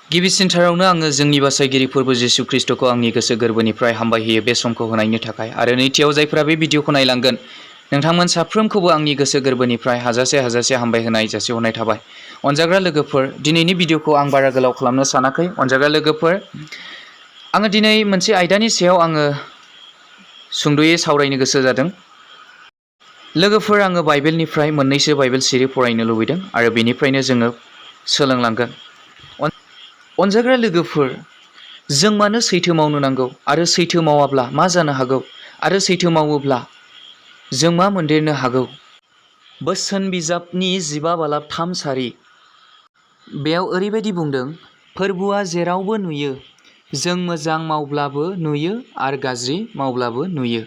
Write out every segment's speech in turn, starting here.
गिबिसिनथारावनो आङो जोंनि बासायगिरि फोरबो जिसु ख्रिस्टखौ आंनि गोसो गोरबोनिफ्राय हामबायहोयो बे समखौ होनायनि थाखाय। आरो नैथियाव जायफोरा बे भिडिअखौ नायलांगोन नोंथांमोन साफ्रोमखौबो आंनि गोसो गोरबोनिफ्राय हाजासे हामबायहोनाय जासिहरनाय थाबाय। अनजाग्रा लोगोफोर, दिनैनि भिडिअखौ आं बारा गोलाव खालामनो सानाखै। अनजाग्रा लोगोफोर, आङो दिनै मोनसे आयदानि सायाव आङो सुंद'यै सावरायनो गोसो जादों। लोगोफोर, आङो बाइबेलनिफ्राय मोननैसो बाइबेल सिरि फरायनो लुबैदों आरो बेनिफ्रायनो जोङो सोलोंलांगोन। अनजाग्रा लोगोफोर, जों मानो सैथो मावनो नांगौ आरो सैथो मावाब्ला मा जानो हागौ आरो सैथो मावोब्ला जों मा मोनदेरनो हागौ? बोसोन बिजाबनि 15 बालाब 3 सारि बेयाव ओरैबायदि बुंदों, फोरबुआ जेरावबो नुयो, जों मोजां मावब्लाबो नुयो आरो गाज्रि मावब्लाबो नुयो।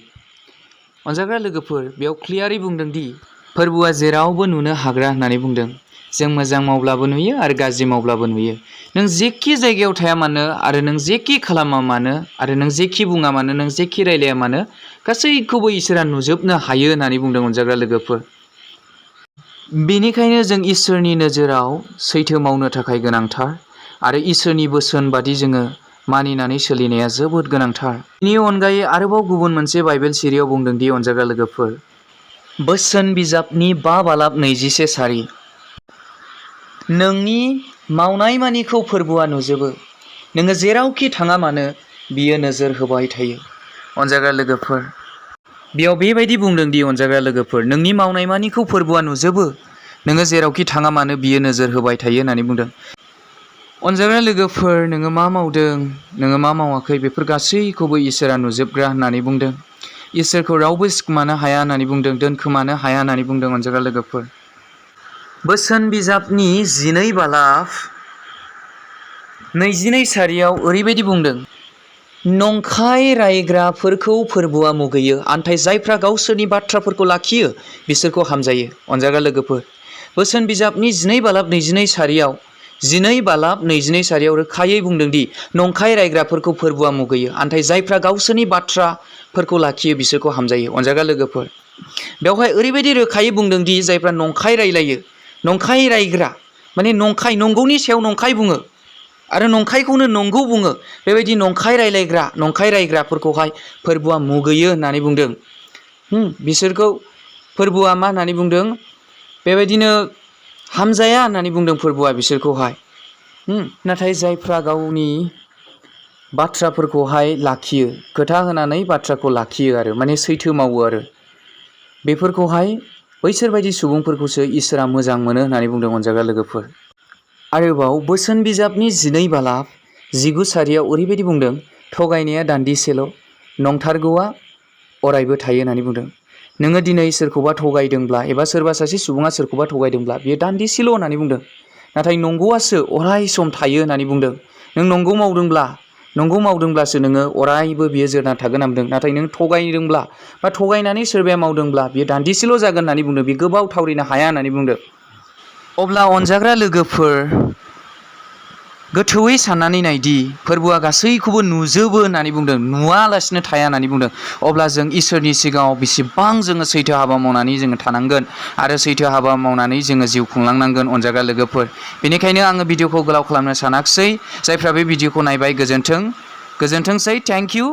अनजाग्रा लोगोफोर, बेयाव क्लियारै बुंदों दि फोरबुआ जेरावबो नुनो हाग्रा होननानै बुंदों। जों मोजां मावब्लाबो नुयो आरो गाज्रि मावब्लाबो नुयो। नों जेखि जायगायाव थाया मानो आरो नों जेखि खालामा मानो आरो नों जेखि बुङा मानो, नों जेखि रायलाया मानो, गासैखौबो इसोरा नुजोबनो हायो होननानै बुंदों। अनजाग्रा लोगोफोर, बेनिखायनो जों इसोरनि नोजोराव सैथो मावनो थाखाय गोनांथार आरो इसोरनि बोसोन बादि जोङो मानिनानै सोलिनाया जोबोद गोनांथार। बेनि अनगायै आरोबाव गुबुन मोनसे बाइबेल सिरियाव बुंदों दि, अनजाग्रा लोगोफोर, बोसोन बिजाबनि 5 बालाब 21 सारि नोंनि मावनाय मानिखौ फोरबुआ नुजोबो। नोङो जेरावखि थाङा मानो बियो नोजोर होबाय थायो। अनजाग्रा लोगोफोर, बेयाव बेबायदि बुंदों दि, अनजाग्रा लोगोफोर, नोंनि मावनाय मानिखौ फोरबुआ नुजोबो। नोङो जेरावखि थाङा मानो बियो नोजोर होबाय थायो होननानै बुंदों। अनजाग्रा लोगोफोर, नोङो मा मावदों, नोङो मा मावाखै, बेफोर गासैखौबो इसोरा नुजोबग्रा होननानै बुंदों। इसोरखौ रावबो सिखोमानो हाया होननानै बुंदों, दोनखोमानो हाया होननानै बुंदों। अनजाग्रा लोगोफोर, बोसोन बिजाबनि 12 बालाब 22 सारियाव ओरैबायदि बुंदों, नंखाय रायग्राफोरखौ फोरबुआ मुगैयो, आन्थाय जायफ्रा गावसोरनि बाथ्राफोरखौ लाखियो बिसोरखौ हामजायो। अनजाग्रा लोगोफोर, बोसोन बिजाबनि 12 बालाब 22 सारियाव 12 बालाब 22 सारियाव रोखायै बुंदों दि, नंखाय रायग्राफोरखौ फोरबुआ मुगैयो, आन्थाय जायफ्रा गावसोरनि बाथ्राफोरखौ लाखियो बिसोरखौ हामजायो। अनजाग्रा लोगोफोर, बेवहाय ओरैबायदि रोखायै बुंदों दि, जायफ्रा नंखाय रायलायो, नंखाय रायग्रा, माने नंखाय, नंगौनि सायाव नंखाय बुङो आरो नंखायखौनो नंगौ बुङो, बेबायदि नंखाय रायलायग्रा, नंखाय रायग्राफोरखौहाय फोरबुआ मुगैयो होननानै बुंदों। बिसोरखौ फोरबुआ मा होननानै बुंदों? बेबायदिनो हामजाया होननानै बुंदों फोरबुआ बिसोरखौहाय। नाथाय जायफ्रा गावनि बाथ्राफोरखौहाय लाखियो, खोथा होनानै बाथ्राखौ लाखियो आरो माने सैथो मावो आरो बेफोरखौहाय, बैसोरबायदि सुबुंफोरखौसो इसोरा मोजां मोनो होननानै बुंदों। अनजाग्रा लोगोफोर, आरोबाव बोसोन बिजाबनि 12 बालाब 19 सारियाव ओरैबायदि बुंदों, थगायनाया दान्दिसेल', नंथारगौआ अरायबो थायो होननानै बुंदों। नोङो दिनै सोरखौबा थगायदोंब्ला एबा सोरबा सासे सुबुङा सोरखौबा थगायदोंब्ला बियो दान्दिसेल' होननानै बुंदों, नाथाय नंगौआसो अराय सम थायो होननानै बुंदों। नों नंगौ मावदोंब्लासो नोङो अरायबो बियो जोरना थागोन होनना बुंदों। नाथाय नों थगायदोंब्ला बा थगायनानै सोरबाया मावदोंब्ला बियो दान्दिसेल' जागोन होननानै बुंदों, बे गोबाव थावरिनो हाया होननानै बुंदों। अब्ला अनजाग्रा लोगोफोर, गोथौयै साननानै नायदि फोरबुआ गासैखौबो नुजोबो होननानै बुंदों, नुवालासिनो थाया होननानै बुंदों। अब्ला जों इसोरनि सिगाङाव बेसेबां जोङो सैथो हाबा मावनानै जोङो थानांगोन आरो सैथो हाबा मावनानै जोङो जिउ खुंलांनांगोन। अनजाग्रा लोगोफोर, बेनिखायनो आङो भिडिअखौ गोलाव खालामनो सानाखिसै। जायफ्रा बे भिडिअखौ नायबाय, गोजोन्थोंसै, थेंक इउ।